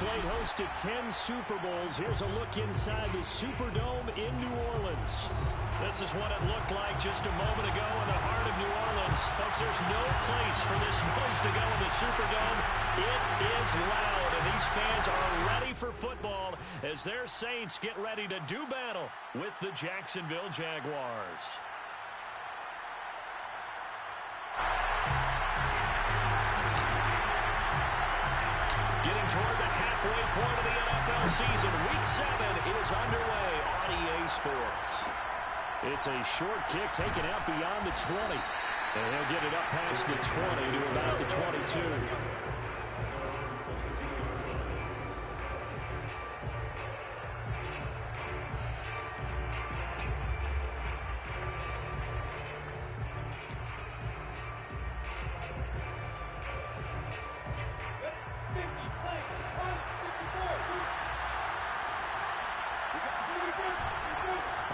played host to 10 Super Bowls. Here's a look inside the Superdome in New Orleans. This is what it looked like just a moment ago in the heart of New Orleans. Folks, there's no place for this noise to go in the Superdome. It is loud, and these fans are ready for football as their Saints get ready to do battle with the Jacksonville Jaguars. Getting toward the halfway point of the NFL season. Week 7 is underway on EA Sports. It's a short kick taken out beyond the 20. And he'll get it up past the 20 to about the 22.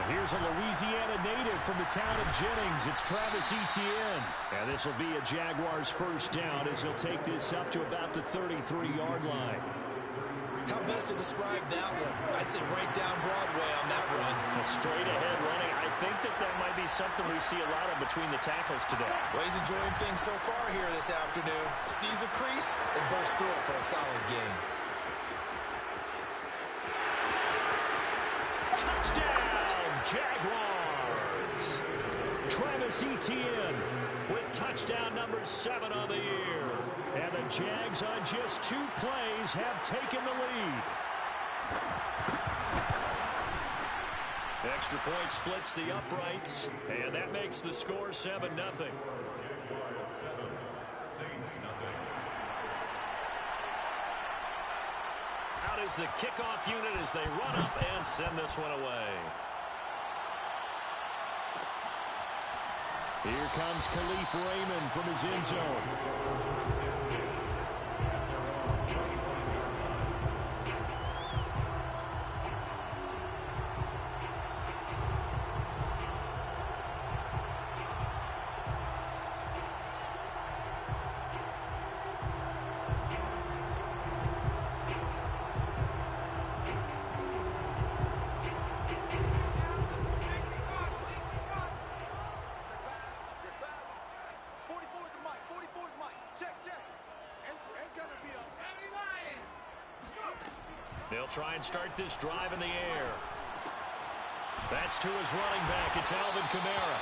Here's a Louisiana native from the town of Jennings. It's Travis Etienne. And this will be a Jaguars first down as he'll take this up to about the 33-yard line. How best to describe that one? I'd say right down Broadway on that run. A straight-ahead running. I think that might be something we see a lot of between the tackles today. Well, he's enjoying things so far here this afternoon. Sees a crease and bursts through it for a solid gain. Jaguars. Travis Etienne with touchdown number 7 on the year. And the Jags on just 2 plays have taken the lead. Extra point splits the uprights, and that makes the score 7-0. Out is the kickoff unit as they run up and send this one away. Here comes Khalif Raymond from his end zone. They'll try and start this drive in the air. That's to his running back. It's Alvin Kamara.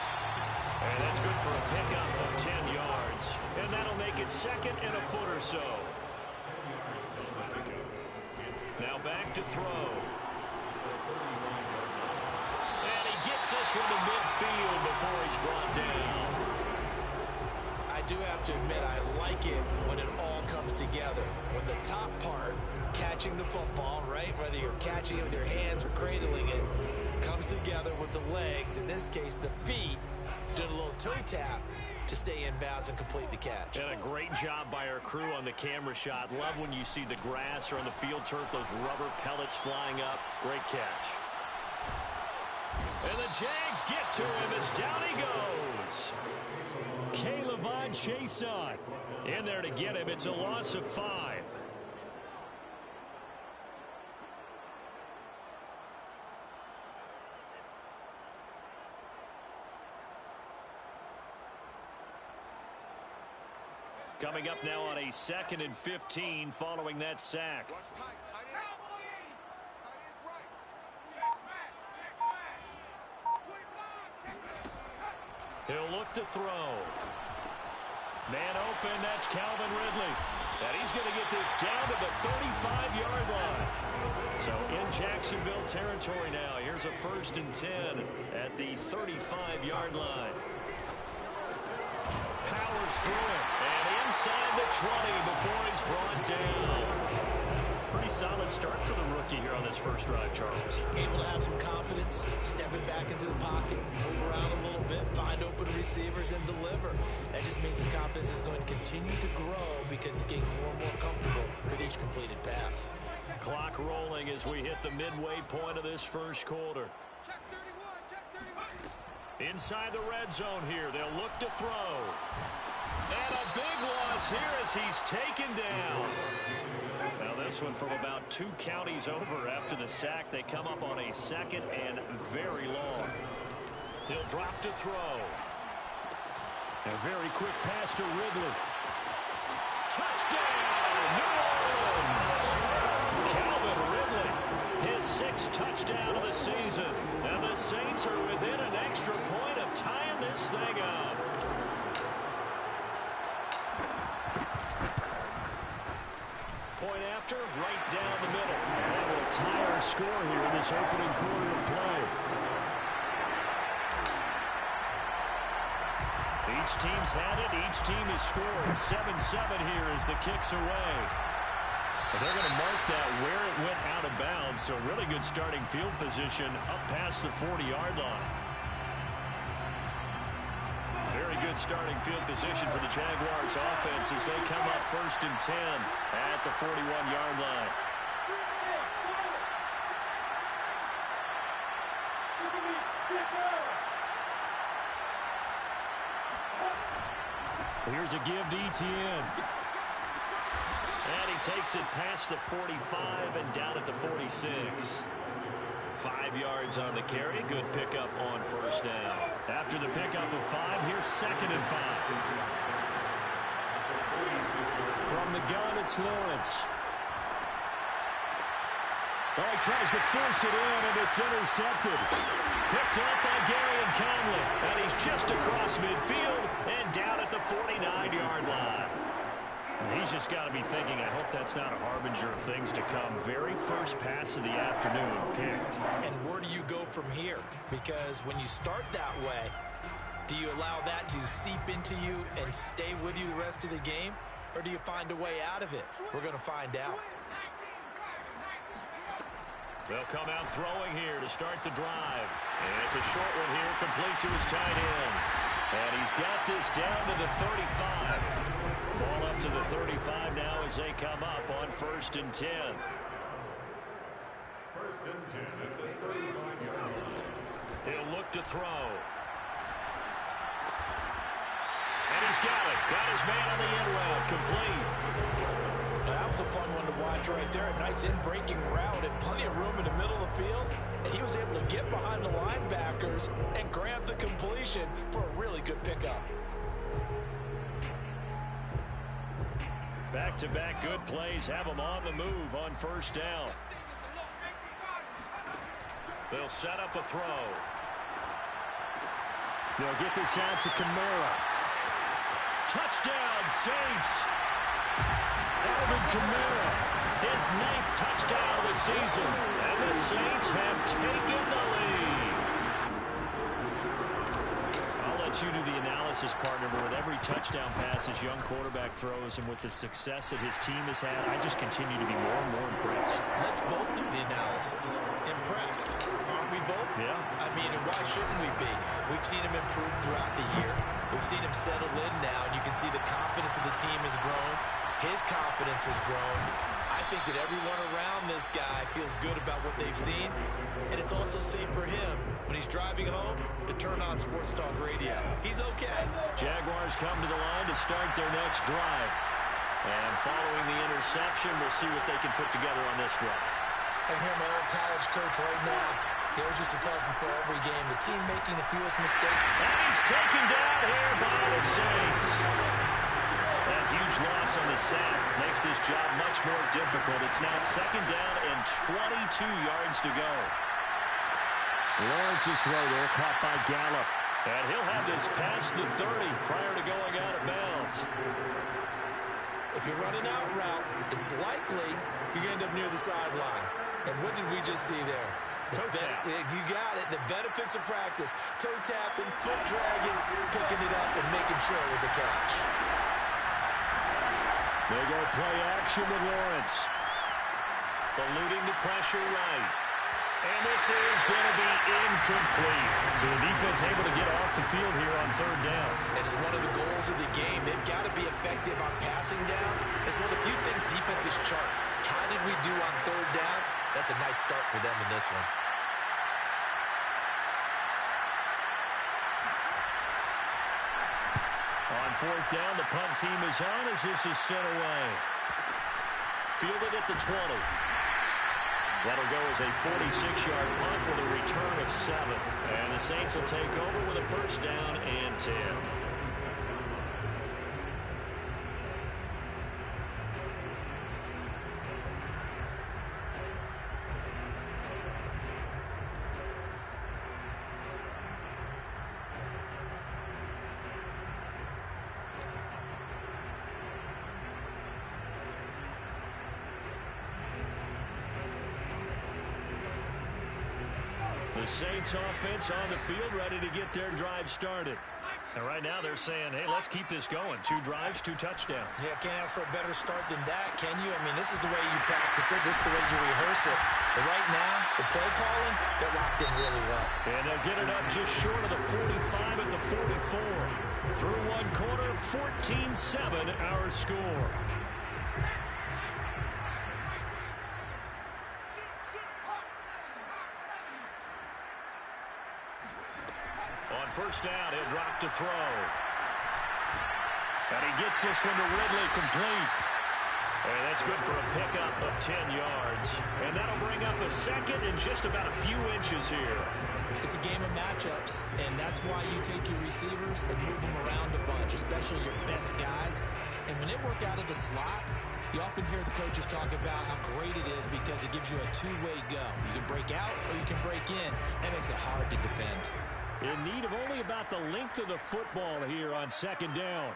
And that's good for a pickup of 10 yards. And that'll make it 2nd and a foot or so. Now back to throw. And he gets this from the midfield before he's brought down. I do have to admit, I like it when it all comes together. When the top part, catching the football, right, whether you're catching it with your hands or cradling it, comes together with the legs, in this case the feet, doing a little toe tap to stay in bounds and complete the catch. And a great job by our crew on the camera shot. Love when you see the grass or on the field turf, those rubber pellets flying up. Great catch. And the Jags get to him as down he goes. K'Lavon Chaisson in there to get him. It's a loss of 5. Coming up now on a 2nd and 15 following that sack. He'll look to throw. Man open, that's Calvin Ridley. And he's going to get this down to the 35-yard line. So in Jacksonville territory now. Here's a 1st and 10 at the 35-yard line. Powers through it, and inside the 20 before he's brought down. Pretty solid start for the rookie here on this first drive, Charles. Able to have some confidence, stepping back into the pocket, move around a little bit, find open receivers, and deliver. That just means his confidence is going to continue to grow because he's getting more and more comfortable with each completed pass. Clock rolling as we hit the midway point of this first quarter. Inside the red zone here, they'll look to throw. And a big loss here as he's taken down. Now This one from about 2 counties over. After the sack, they come up on a 2nd and very long. He'll drop to throw. A very quick pass to Ridley. Touchdown, New Orleans! Calvin Ridley, his 6th touchdown of the season. And the Saints are within an extra point of tying this thing up. Point after, right down the middle. That will tie our score here in this opening quarter of play. Each team's had it. Each team has scored. 7-7 here as the kick's away. But they're going to mark that where it went out of bounds. So really good starting field position up past the 40-yard line. Very good starting field position for the Jaguars offense as they come up 1st and 10 at the 41-yard line. Here's a give to Etienne. And he takes it past the 45 and down at the 46. 5 yards on the carry. Good pickup on 1st down. After the pickup of 5, here's 2nd and 5. From the gun, it's Lawrence. Oh, he tries to force it in, and it's intercepted. Picked up by Gary and Conley. And he's just across midfield and down at the 49-yard line. He's just got to be thinking, I hope that's not a harbinger of things to come. Very first pass of the afternoon picked. And where do you go from here? Because when you start that way, do you allow that to seep into you and stay with you the rest of the game? Or do you find a way out of it? We're going to find out. They'll come out throwing here to start the drive. And it's a short one here, complete to his tight end. And he's got this down to the 35. Ball up to the 35 now as they come up on 1st and 10. 1st and 10 at the 35-yard line. He'll look to throw. And he's got it. Got his man on the end route, complete. Now, that was a fun one to watch right there. A nice in-breaking route and plenty of room in the middle of the field. And he was able to get behind the linebackers and grab the completion for a really good pickup. Back-to-back good plays have them on the move on 1st down. They'll set up a throw. They'll get this out to Kamara. Touchdown, Saints! Alvin Kamara, his 9th touchdown of the season. And the Saints have taken the lead. I'll let you do the analysis, partner, but with every touchdown pass his young quarterback throws and with the success that his team has had, I just continue to be more and more impressed. Let's both do the analysis. Impressed. Aren't we both? Yeah. I mean, and why shouldn't we be? We've seen him improve throughout the year. We've seen him settle in now, and you can see the confidence of the team has grown. His confidence has grown. I think that everyone around this guy feels good about what they've seen, and it's also safe for him when he's driving home to turn on Sports Talk Radio. He's okay. Jaguars come to the line to start their next drive. And following the interception, we'll see what they can put together on this drive. I can hear my old college coach right now. He always used to tell us before every game, the team making the fewest mistakes. And he's taken down here by the Saints. That huge loss on the sack makes this job much more difficult. It's now 2nd down and 22 yards to go. Lawrence's throw there caught by Gallup. And he'll have this past the 30 prior to going out of bounds. If you're running out route, it's likely you're going to end up near the sideline. And what did we just see there? Toe tap. You got it. The benefits of practice. Toe tapping, foot dragging, picking it up, and making sure it was a catch. They go play action with Lawrence. Eluding the pressure right. And this is going to be incomplete. So the defense able to get off the field here on 3rd down. It's one of the goals of the game. They've got to be effective on passing downs. It's one of the few things defenses chart. How did we do on 3rd down? That's a nice start for them in this one. On 4th down, the punt team is on as this is sent away. Fielded at the 20. That'll go as a 46-yard punt with a return of 7. And the Saints will take over with a first down and 10. The Saints offense on the field, ready to get their drive started. And right now they're saying, hey, let's keep this going. 2 drives, 2 touchdowns. Yeah, can't ask for a better start than that, can you? I mean, this is the way you practice it. This is the way you rehearse it. But right now, the play calling, they're locked in really well. And they'll get it up just short of the 45 at the 44. Through one quarter, 14-7 our score. On first down, he'll drop to throw. And he gets this one to Ridley complete. And that's good for a pickup of 10 yards. And that'll bring up a second in just about a few inches here. It's a game of matchups, and that's why you take your receivers and move them around a bunch, especially your best guys. And when they work out of the slot, you often hear the coaches talk about how great it is because it gives you a two-way go. You can break out or you can break in. That makes it hard to defend. In need of only about the length of the football here on second down.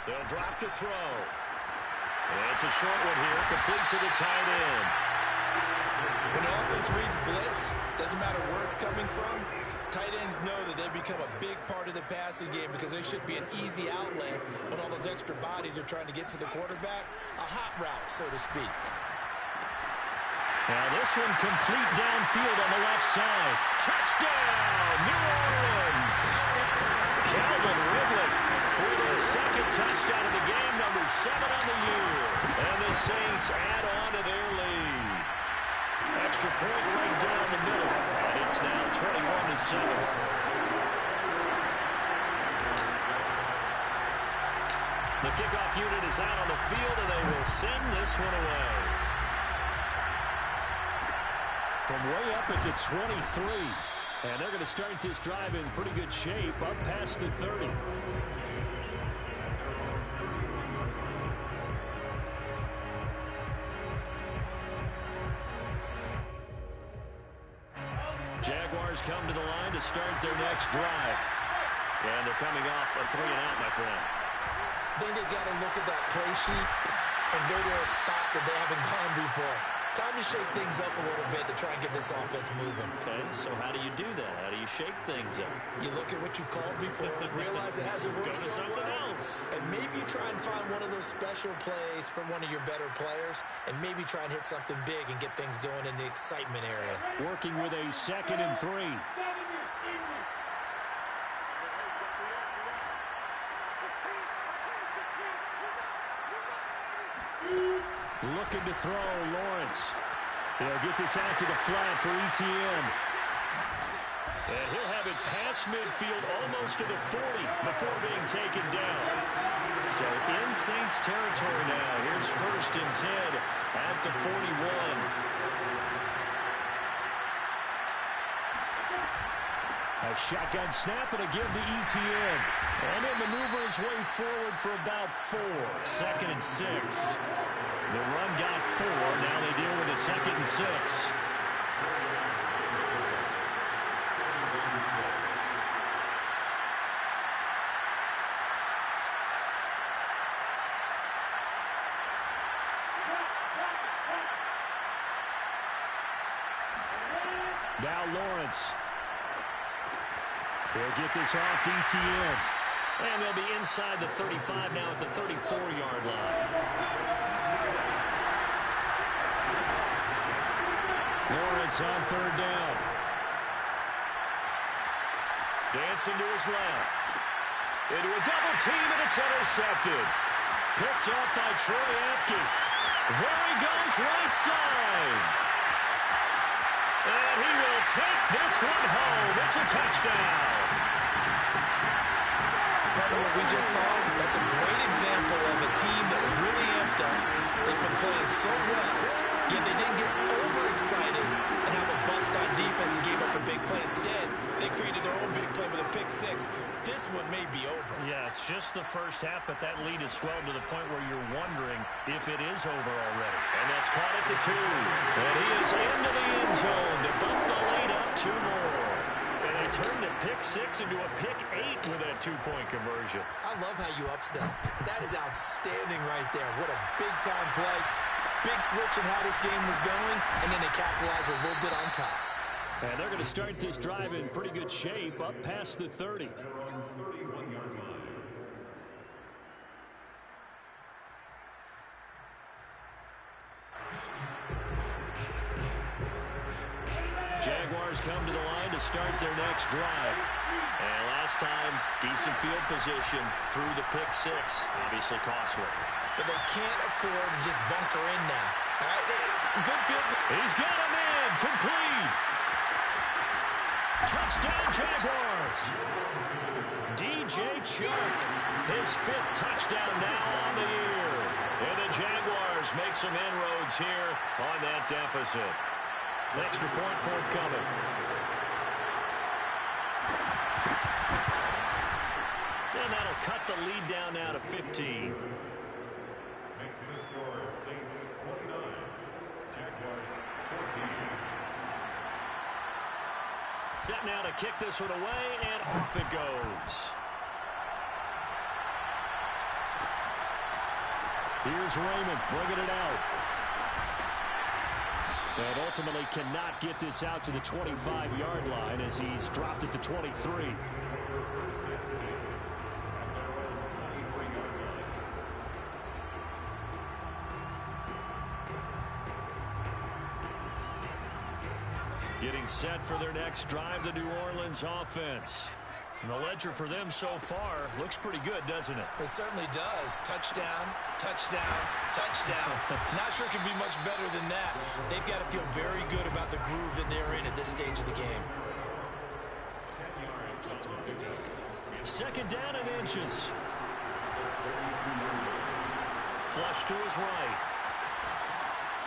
They'll drop to throw. And it's a short one here, complete to the tight end. When the offense reads blitz, doesn't matter where it's coming from, tight ends know that they become a big part of the passing game because there should be an easy outlet when all those extra bodies are trying to get to the quarterback. A hot route, so to speak. Now this one complete downfield on the left side. Touchdown, New Orleans! Calvin Ridley with his second touchdown of the game, number 7 on the year. And the Saints add on to their lead. Extra point right down the middle. And it's now 21-7. The kickoff unit is out on the field, and they will send this one away. From way up at the 23. And they're going to start this drive in pretty good shape, up past the 30. Jaguars come to the line to start their next drive. And they're coming off a 3-and-out, my friend. I think they've got to look at that play sheet and go to a spot that they haven't gone before. Time to shake things up a little bit to try and get this offense moving. Okay, so how do you do that? How do you shake things up? You look at what you've called before, realize it hasn't worked so well, and maybe try and find one of those special plays from one of your better players, and maybe try and hit something big and get things going in the excitement area. Working with a 2nd and 3. Looking to throw, Lawrence. He'll get this out to the flat for Etienne. And he'll have it past midfield almost to the 40 before being taken down. So in Saints territory now. Here's 1st and 10 at the 41. A shotgun snap and a give to Etienne. And he'll maneuver his way forward for about 4. 2nd and 6. The run got 4. Now they deal with a 2nd and 6. Now Lawrence. He'll get this off to Etienne. And they'll be inside the 35 now at the 34-yard line. Lawrence on 3rd down. Dancing to his left. Into a double team, and it's intercepted. Picked up by Troy Apke. There he goes, right side. And he will take this one home. It's a touchdown. Probably what we just saw, that's a great example of a team that was really amped up. They've been playing so well, yet they didn't get overexcited and have a bust on defense and gave up a big play. Instead, they created their own big play with a pick six. This one may be over. Yeah, it's just the first half, but that lead has swelled to the point where you're wondering if it is over already. And that's caught at the 2. And he is into the end zone to bump the lead up 2 more. And they turned the pick 6 into a pick 8 with that 2-point conversion. I love how you upset. That is outstanding right there. What a big-time play. Big switch in how this game was going, and then they capitalized a little bit on top. And they're going to start this drive in pretty good shape, up past the 30. Jaguars come to the line to start their next drive. And last time, decent field position through the pick 6. Obviously costly. But they can't afford to just bunker in now. All right, good field. He's got him in. Complete. Touchdown, Jaguars. DJ Chark, his 5th touchdown now on the year. And the Jaguars make some inroads here on that deficit. Extra point forthcoming. And that'll cut the lead down now to 15. Makes the score Saints 29, Jaguars 14. Set now to kick this one away, and off it goes. Here's Raymond bringing it out. And ultimately cannot get this out to the 25-yard line as he's dropped it to 23. Getting set for their next drive, the New Orleans offense. And the ledger for them so far looks pretty good, doesn't it? It certainly does. Touchdown, touchdown, touchdown. Not sure it can be much better than that. They've got to feel very good about the groove that they're in at this stage of the game. 2nd down and inches. Flush to his right.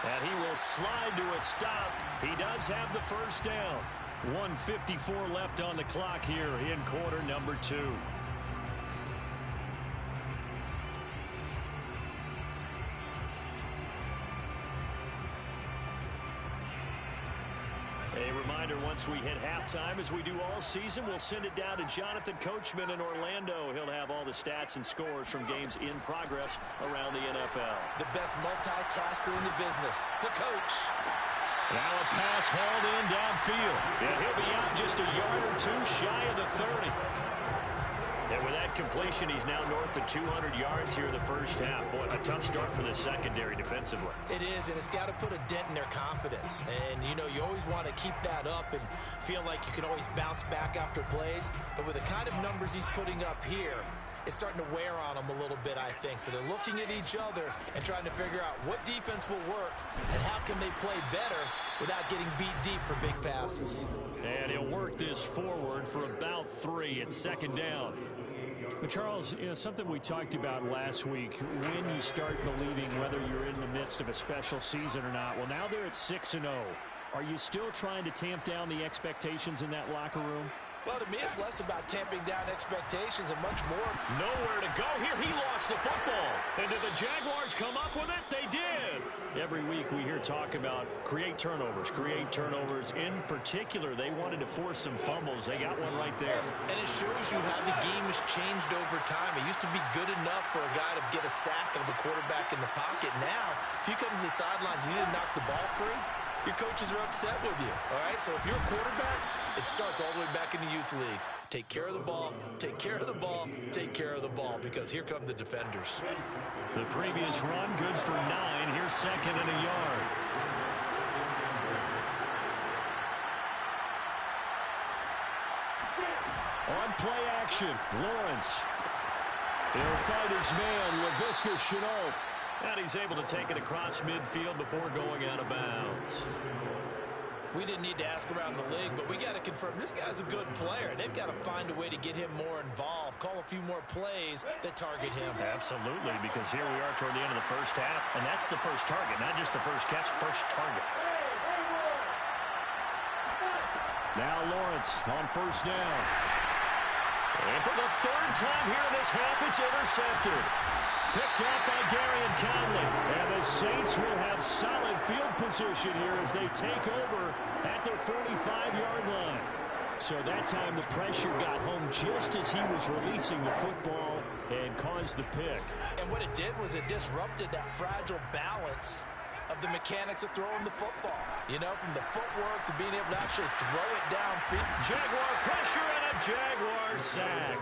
And he will slide to a stop. He does have the first down. 1:54 left on the clock here in quarter number 2. A reminder, once we hit halftime, as we do all season, we'll send it down to Jonathan Coachman in Orlando. He'll have all the stats and scores from games in progress around the NFL. The best multitasker in the business, the coach. Now a pass hauled in downfield. And he'll be out just a yard or 2 shy of the 30. And with that completion, he's now north of 200 yards here in the first half. Boy, a tough start for the secondary defensively. It is, and it's got to put a dent in their confidence. And, you know, you always want to keep that up and feel like you can always bounce back after plays. But with the kind of numbers he's putting up here, it's starting to wear on them a little bit, I think. So they're looking at each other and trying to figure out what defense will work and how can they play better without getting beat deep for big passes. And he'll work this forward for about 3 at 2nd down. But Charles, you know, something we talked about last week, when you start believing whether you're in the midst of a special season or not. Well, now they're at 6-0. Are you still trying to tamp down the expectations in that locker room? Well, to me, it's less about tamping down expectations and much more. Nowhere to go here. He lost the football. And did the Jaguars come up with it? They did. Every week we hear talk about create turnovers. In particular, they wanted to force some fumbles. They got one right there. And it shows you how the game has changed over time. It used to be good enough for a guy to get a sack of a quarterback in the pocket. Now, if you come to the sidelines and you didn't knock the ball free, your coaches are upset with you, all right? So if you're a quarterback, it starts all the way back in the youth leagues. Take care of the ball, take care of the ball, take care of the ball, because here come the defenders. The previous run, good for 9. Here's 2nd and a yard. On play action, Lawrence. He'll fight his man, Laviska Shenault. And he's able to take it across midfield before going out of bounds. We didn't need to ask around the league, but we got to confirm this guy's a good player. They've got to find a way to get him more involved, call a few more plays that target him. Absolutely, because here we are toward the end of the first half, and that's the first target, not just the first catch, first target. Now Lawrence on first down. And for the third time here in this half, it's intercepted. Picked up by Gary and Conley. And the Saints will have solid field position here as they take over at their 45-yard line. So that time the pressure got home just as he was releasing the football and caused the pick. And what it did was it disrupted that fragile balance of the mechanics of throwing the football. You know, from the footwork to being able to actually throw it downfield. Jaguar pressure and a Jaguar sack.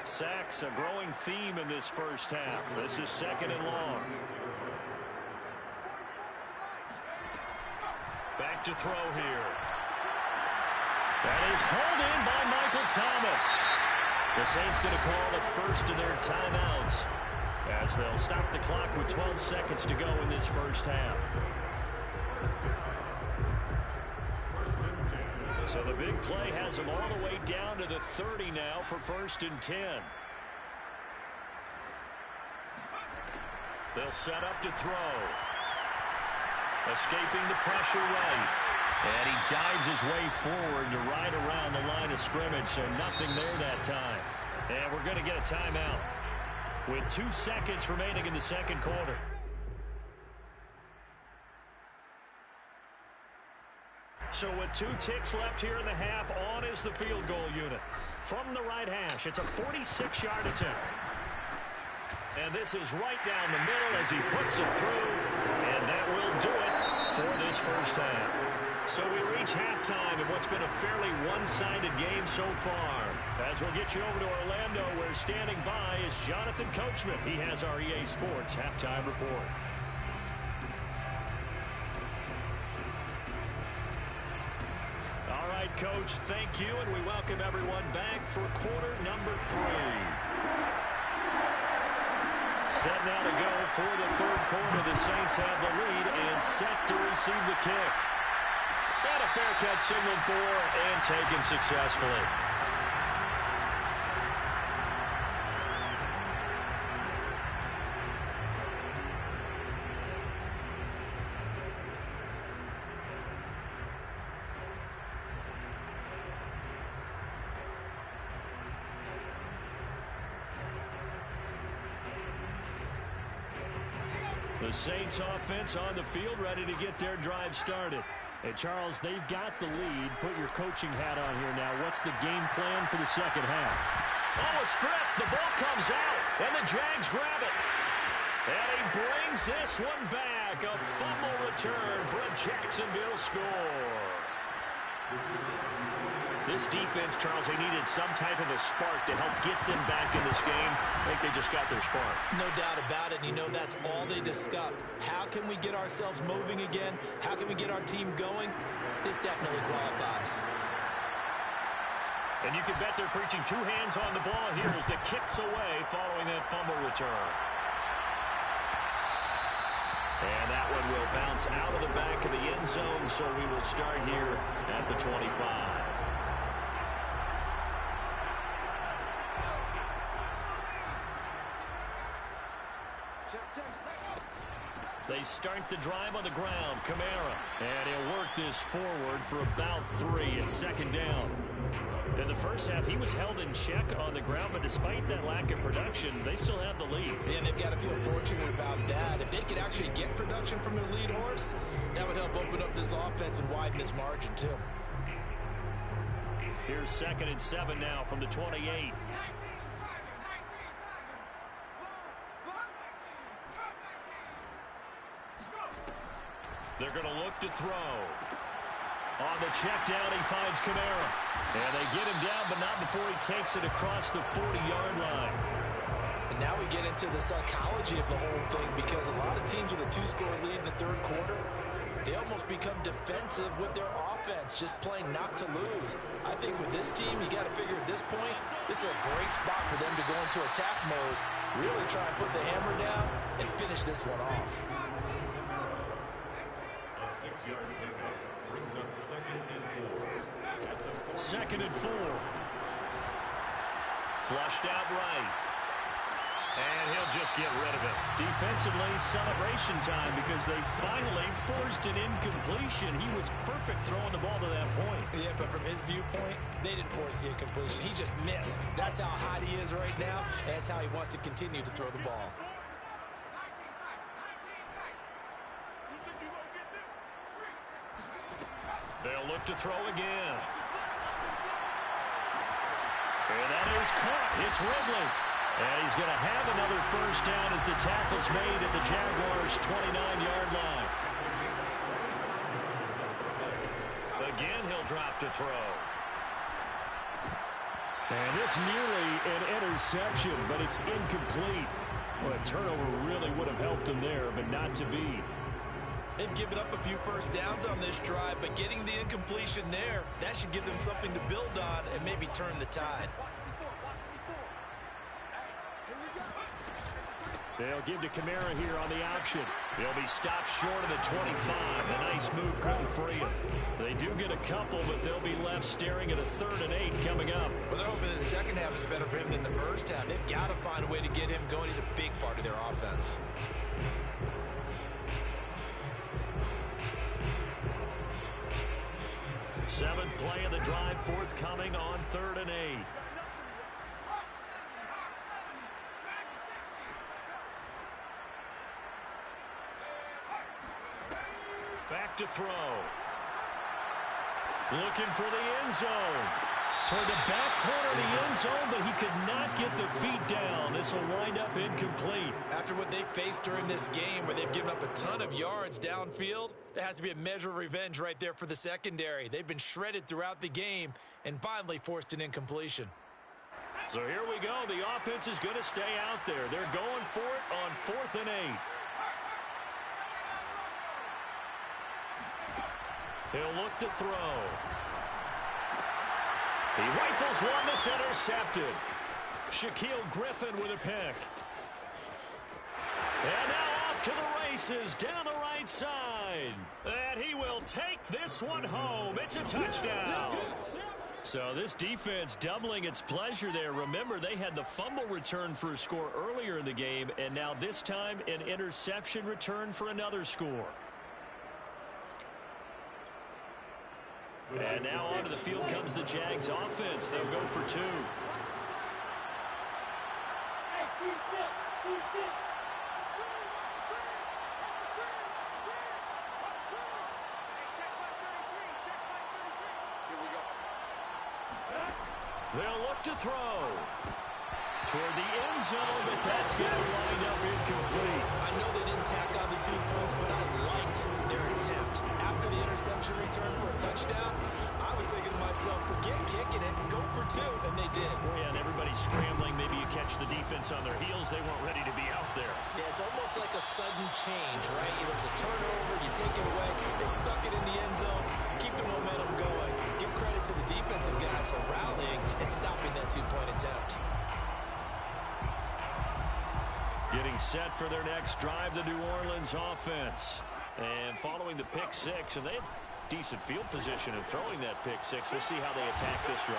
Sacks a growing theme in this first half. This is second and long. Back to throw here. That is hauled in by Michael Thomas. The Saints going to call the first of their timeouts as they'll stop the clock with 12 seconds to go in this first half. So the big play has them all the way down to the 30 now for 1st and 10. They'll set up to throw. Escaping the pressure right. And he dives his way forward to right around the line of scrimmage, so nothing there that time. And we're going to get a timeout with 2 seconds remaining in the second quarter. So with 2 ticks left here in the half, on is the field goal unit. From the right hash, it's a 46-yard attempt. And this is right down the middle as he puts it through. And that will do it for this first half. So we reach halftime in what's been a fairly one-sided game so far. As we'll get you over to Orlando, where standing by is Jonathan Coachman. He has our EA Sports halftime report. All right, Coach, thank you, and we welcome everyone back for quarter number 3. Set now to go for the third quarter. The Saints have the lead and set to receive the kick. And a fair catch signaled for and taken successfully. The Saints offense on the field, ready to get their drive started. And Charles, they've got the lead. Put your coaching hat on here now. What's the game plan for the second half? Oh, a strip. The ball comes out, and the Jags grab it. And he brings this one back. A fumble return for a Jacksonville score. This defense, Charles, they needed some type of a spark to help get them back in this game. I think they just got their spark. No doubt about it. You know, that's all they discussed. How can we get ourselves moving again? How can we get our team going? This definitely qualifies. And you can bet they're preaching 2 hands on the ball here as the kick's away following that fumble return. And that one will bounce out of the back of the end zone, so we will start here at the 25. They start the drive on the ground. Kamara. And he'll work this forward for about 3 and second down. In the first half, he was held in check on the ground, but despite that lack of production, they still have the lead. Yeah, and they've got to feel fortunate about that. If they could actually get production from their lead horse, that would help open up this offense and widen this margin, too. Here's 2nd and 7 now from the 28. They're going to look to throw. On the check down, he finds Kamara. And they get him down, but not before he takes it across the 40-yard line. And now we get into the psychology of the whole thing, because a lot of teams with a 2-score lead in the third quarter, they almost become defensive with their offense, just playing not to lose. I think with this team, you got to figure at this point, this is a great spot for them to go into attack mode, really try and put the hammer down and finish this one off. A 6 6-yard pickup brings up 2nd and 4. Second and 4. Flushed out right. And he'll just get rid of it. Defensively, celebration time because they finally forced an incompletion. He was perfect throwing the ball to that point. Yeah, but from his viewpoint, they didn't force the incompletion. He just missed. That's how hot he is right now, and that's how he wants to continue to throw the ball. They'll look to throw again. And that is caught. It's Ridley. And he's going to have another first down as the tackle's made at the Jaguars' 29-yard line. Again, he'll drop to throw. And this nearly an interception, but it's incomplete. Well, a turnover really would have helped him there, but not to be. They've given up a few first downs on this drive, but getting the incompletion there, that should give them something to build on and maybe turn the tide. They'll give to Kamara here on the option. He'll be stopped short of the 25. A nice move couldn't free him. They do get a couple, but they'll be left staring at a 3rd and 8 coming up. Well, they're hoping that the second half is better for him than the first half. They've got to find a way to get him going. He's a big part of their offense. Seventh play of the drive forthcoming on 3rd and 8. Back to throw. Looking for the end zone. Toward the back corner of the end zone, but he could not get the feet down. This will wind up incomplete. After what they faced during this game where they've given up a ton of yards downfield, there has to be a measure of revenge right there for the secondary. They've been shredded throughout the game and finally forced an incompletion. So here we go. The offense is going to stay out there. They're going for it on 4th and 8. He'll look to throw. He rifles one that's intercepted. Shaquille Griffin with a pick. And now off to the races down the right side. And he will take this one home. It's a touchdown. So this defense doubling its pleasure there. Remember, they had the fumble return for a score earlier in the game, and now this time an interception return for another score. And now onto the field comes the Jags offense. They'll go for 2. They'll look to throw. Toward the end zone, but that's going to wind up incomplete. I know they didn't tack on the 2 points, but I liked their attempt. After the interception return for a touchdown, I was thinking to myself, forget kicking it, go for 2, and they did. Yeah, and everybody's scrambling. Maybe you catch the defense on their heels. They weren't ready to be out there. Yeah, it's almost like a sudden change, right? There's a turnover, you take it away, they stuck it in the end zone, keep the momentum going. Give credit to the defensive guys for rallying and stopping that 2-point attempt. Getting set for their next drive, the New Orleans offense. And following the pick 6, and they have decent field position in throwing that pick 6. We'll see how they attack this drive.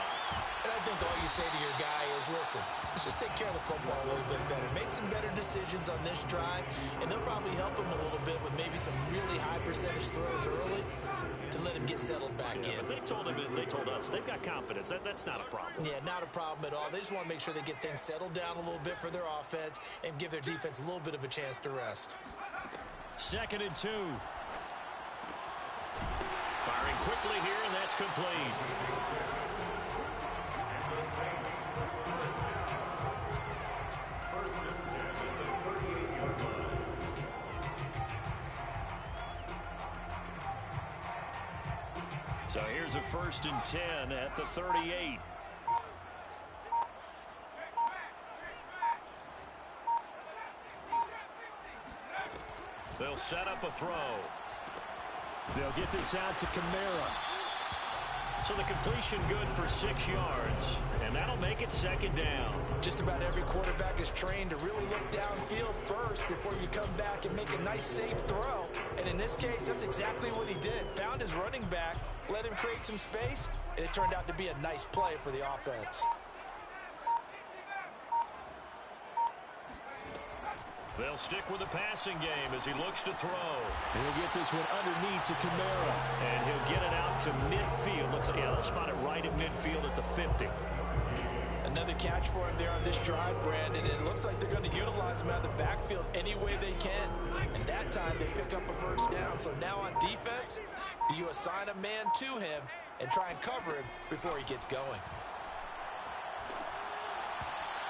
And I think all you say to your guy is, listen, let's just take care of the football a little bit better. Make some better decisions on this drive, and they'll probably help him a little bit with maybe some really high percentage throws early to let him get settled back in. But they told him, and they told us, they've got confidence. That's not a problem. Yeah, not a problem at all. They just want to make sure they get things settled down a little bit for their offense and give their defense a little bit of a chance to rest. 2nd and 2. Firing quickly here, and that's complete. First and 10 at the 38-yard line. So here's a 1st and 10 at the 38. They'll set up a throw. They'll get this out to Kamara. So the completion good for 6 yards, and that'll make it second down. Just about every quarterback is trained to really look downfield first before you come back and make a nice, safe throw. And in this case, that's exactly what he did. Found his running back, let him create some space, and it turned out to be a nice play for the offense. They'll stick with the passing game as he looks to throw. He'll get this one underneath to Kamara, and he'll get it out to midfield. They'll spot it right at midfield at the 50. Another catch for him there on this drive, Brandon, and it looks like they're going to utilize him out of the backfield any way they can. And that time they pick up a first down. So now on defense, do you assign a man to him and try and cover him before he gets going?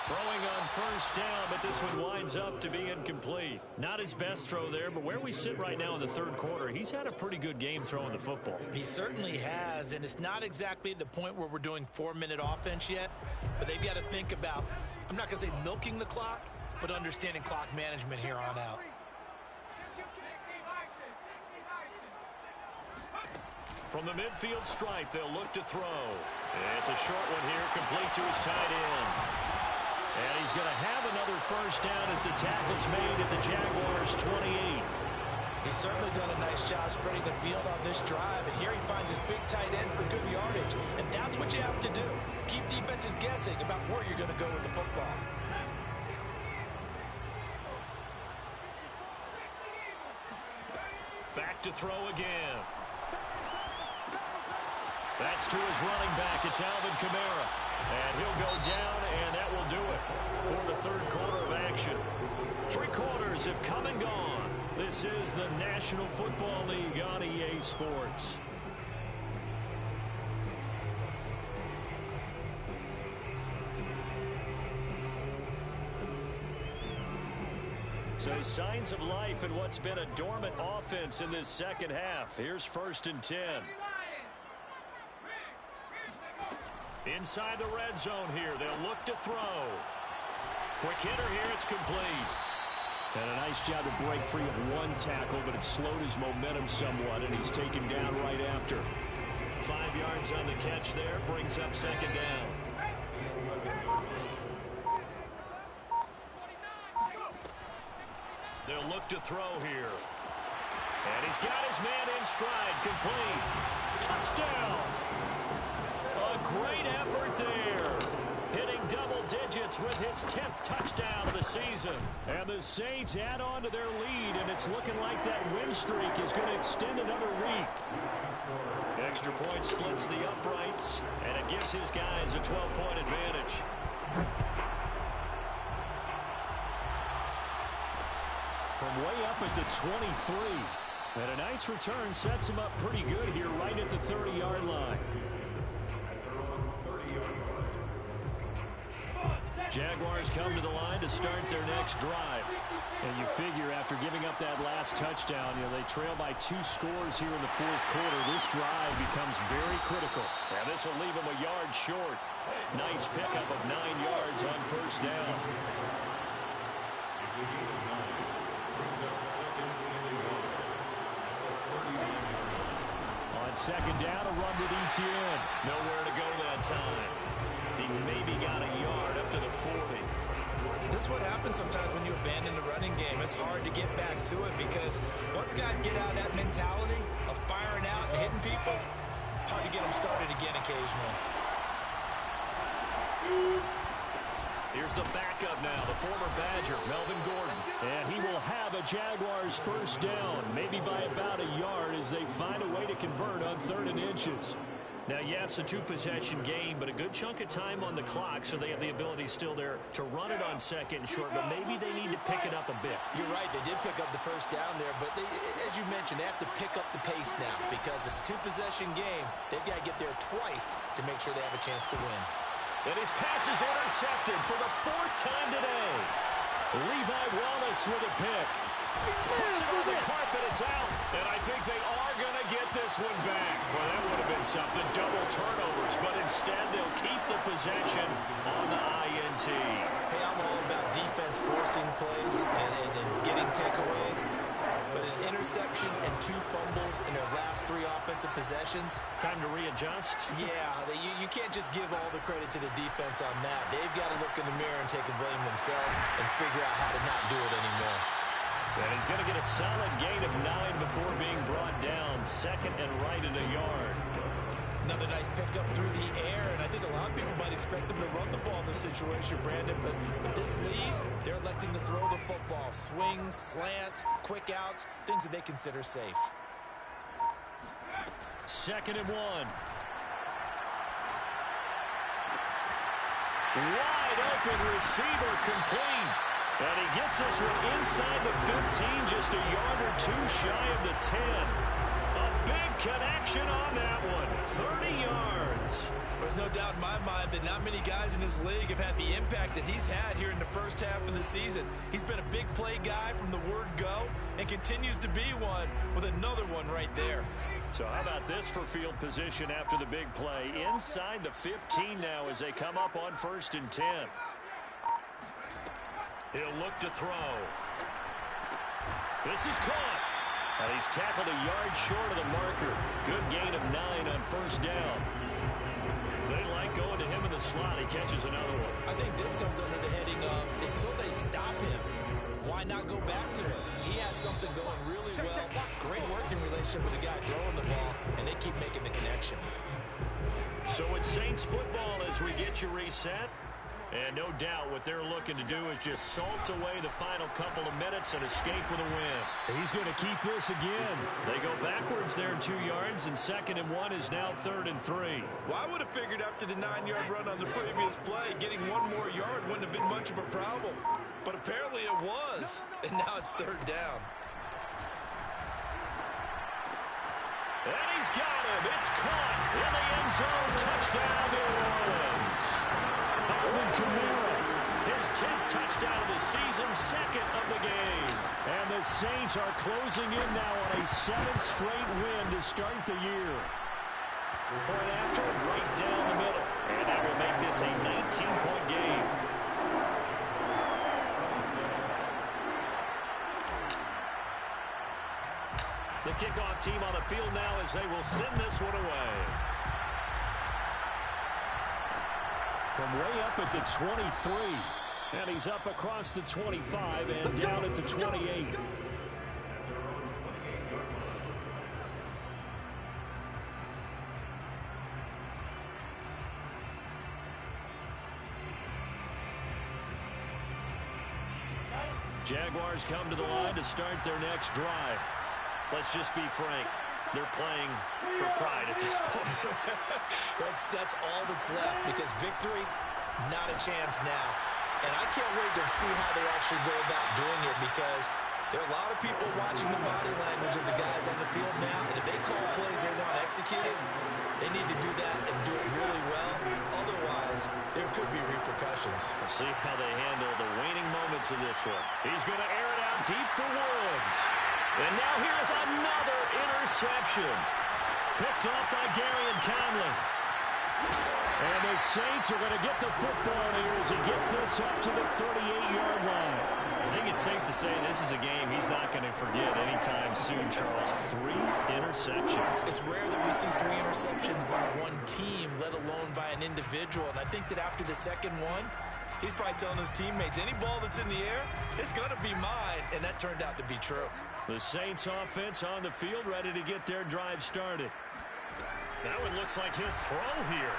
Throwing on first down, but this one winds up to be incomplete. Not his best throw there, but where we sit right now in the third quarter, he's had a pretty good game throwing the football. He certainly has, and it's not exactly at the point where we're doing 4-minute offense yet, but they've got to think about, I'm not going to say milking the clock, but understanding clock management here on out. From the midfield stripe, they'll look to throw. It's a short one here, complete to his tight end. And he's going to have another first down as the tackle's made at the Jaguars' 28. He's certainly done a nice job spreading the field on this drive, and here he finds his big tight end for good yardage. And that's what you have to do. Keep defenses guessing about where you're going to go with the football. Back to throw again. That's to his running back. It's Alvin Kamara. And he'll go down, and that will do it for the third quarter of action. 3 quarters have come and gone. This is the National Football League on EA Sports. So signs of life in what's been a dormant offense in this second half. Here's 1st and 10. Inside the red zone here, they'll look to throw. Quick hitter here, it's complete. And a nice job to break free of one tackle, but it slowed his momentum somewhat, and he's taken down right after. 5 yards on the catch there, brings up second down. They'll look to throw here. And he's got his man in stride, complete. Touchdown! A great effort there. Hitting double digits with his 10th touchdown of the season. And the Saints add on to their lead, and it's looking like that win streak is going to extend another week. Extra point splits the uprights, and it gives his guys a 12-point advantage. From way up at the 23. And a nice return sets him up pretty good here right at the 30-yard line. Jaguars come to the line to start their next drive. And you figure after giving up that last touchdown, they trail by 2 scores here in the fourth quarter. This drive becomes very critical. And this will leave them a yard short. Nice pickup of 9 yards on first down. On second down, a run with Etienne. Nowhere to go that time. He maybe got a yard up to the 40. This is what happens sometimes when you abandon the running game. It's hard to get back to it because once guys get out of that mentality of firing out and hitting people, hard to get them started again occasionally. Here's the backup now, the former Badger, Melvin Gordon. And he will have a Jaguars first down, maybe by about a yard as they find a way to convert on 3rd and inches. Now, yes, a 2-possession game, but a good chunk of time on the clock, so they have the ability still there to run it on 2nd and short, but maybe they need to pick it up a bit. You're right, they did pick up the first down there, but they, as you mentioned, they have to pick up the pace now because it's a 2-possession game. They've got to get there twice to make sure they have a chance to win. And his pass is intercepted for the 4th time today. Levi Wallace with a pick. Puts it on the carpet, it's out. And I think they are going to get this one back. Well, that would have been something, double turnovers. But instead, they'll keep the possession on the INT. Hey, I'm all about defense forcing plays and getting takeaways. but an interception and 2 fumbles in their last 3 offensive possessions. Time to readjust. Yeah, you can't just give all the credit to the defense on that. They've got to look in the mirror and take the blame themselves and figure out how to not do it anymore. And he's going to get a solid gain of 9 before being brought down. Second and right at a yard. Another nice pickup through the air, and I think a lot of people might expect them to run the ball in this situation, Brandon, but with this lead, they're electing to throw the football. Swings, slants, quick outs, things that they consider safe. Second and 1. Wide open receiver complete. And he gets this one inside the 15, just a yard or 2 shy of the 10. A big connection on that one. 30 yards. There's no doubt in my mind that not many guys in this league have had the impact that he's had here in the first half of the season. He's been a big play guy from the word go and continues to be one with another one right there. So how about this for field position after the big play? Inside the 15 now as they come up on 1st and 10. He'll look to throw. This is caught. And he's tackled a yard short of the marker. Good gain of 9 on 1st down. They like going to him in the slot. He catches another one. I think this comes under the heading of until they stop him, why not go back to it? He has something going really well. Great working relationship with the guy throwing the ball, and they keep making the connection. So it's Saints football as we get you reset. And no doubt what they're looking to do is just salt away the final couple of minutes and escape with a win. He's going to keep this again. They go backwards there 2 yards, and 2nd and 1 is now 3rd and 3. Well, I would have figured after the 9-yard run on the previous play, getting 1 more yard wouldn't have been much of a problem. But apparently it was, and now it's 3rd down. And he's got him. It's caught in the end zone. Touchdown, New Orleans. Alvin Kamara, his 10th touchdown of the season, 2nd of the game. And the Saints are closing in now on a 7th straight win to start the year. Point after, right down the middle. And that will make this a 19-point game. The kickoff team on the field now as they will send this one away. From way up at the 23. And he's up across the 25 and down at the 28. Jaguars come to the line to start their next drive. Let's just be frank. They're playing for pride at this point. that's all that's left, because victory, not a chance now. And I can't wait to see how they actually go about doing it, because there are a lot of people watching the body language of the guys on the field now, and if they call plays they want executed, they need to do that and do it really well. Otherwise, there could be repercussions. We'll see how they handle the waning moments of this one. He's going to air it out deep for Woods. And now here's another interception. Picked up by Garyon Conley. And the Saints are going to get the football here as he gets this up to the 38-yard line. I think it's safe to say this is a game he's not going to forget anytime soon, Charles. 3 interceptions. It's rare that we see 3 interceptions by one team, let alone by an individual. And I think that after the second one, he's probably telling his teammates, any ball that's in the air, it's going to be mine. And that turned out to be true. The Saints offense on the field ready to get their drive started. That one looks like he'll throw here.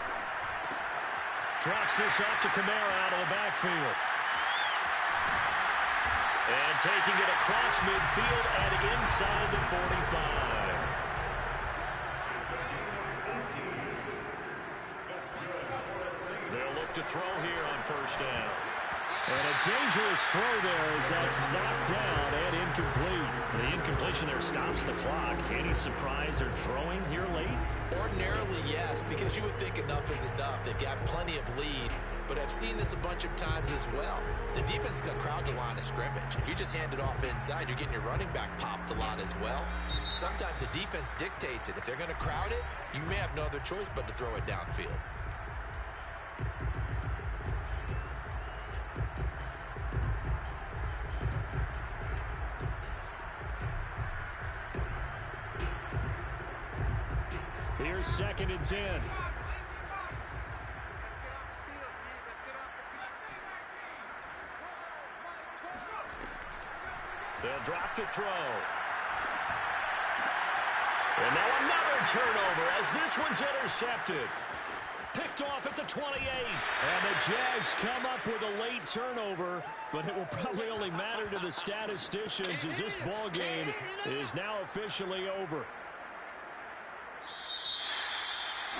Drops this off to Kamara out of the backfield. And taking it across midfield and inside the 45. They'll look to throw here on 1st down. And a dangerous throw there as that's knocked down and incomplete. The incompletion there stops the clock. Any surprise they're throwing here late? Ordinarily, yes, because you would think enough is enough. They've got plenty of lead, but I've seen this a bunch of times as well. The defense can crowd the line of scrimmage. If you just hand it off inside, you're getting your running back popped a lot as well. Sometimes the defense dictates it. If they're going to crowd it, you may have no other choice but to throw it downfield. Here's 2nd and 10. They'll drop to throw. And now another turnover as this one's intercepted. Picked off at the 28. And the Jags come up with a late turnover, but it will probably only matter to the statisticians as this ball game is now officially over.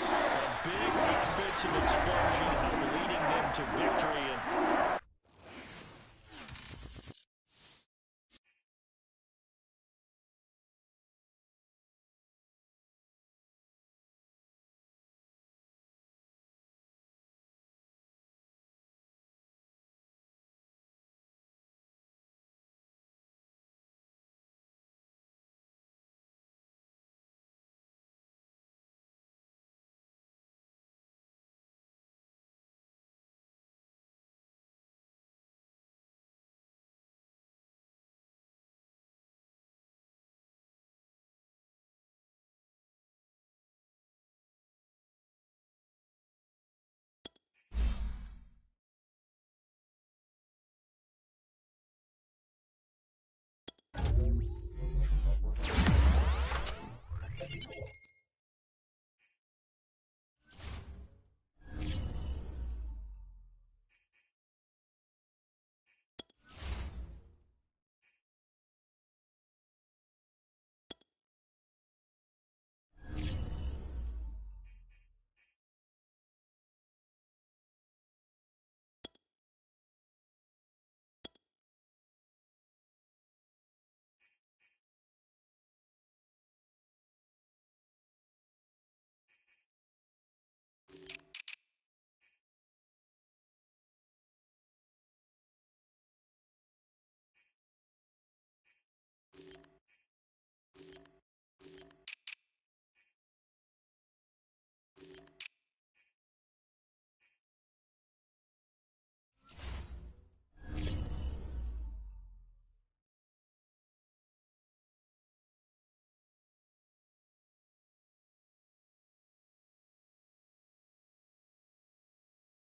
A big offensive explosion leading them to victory. And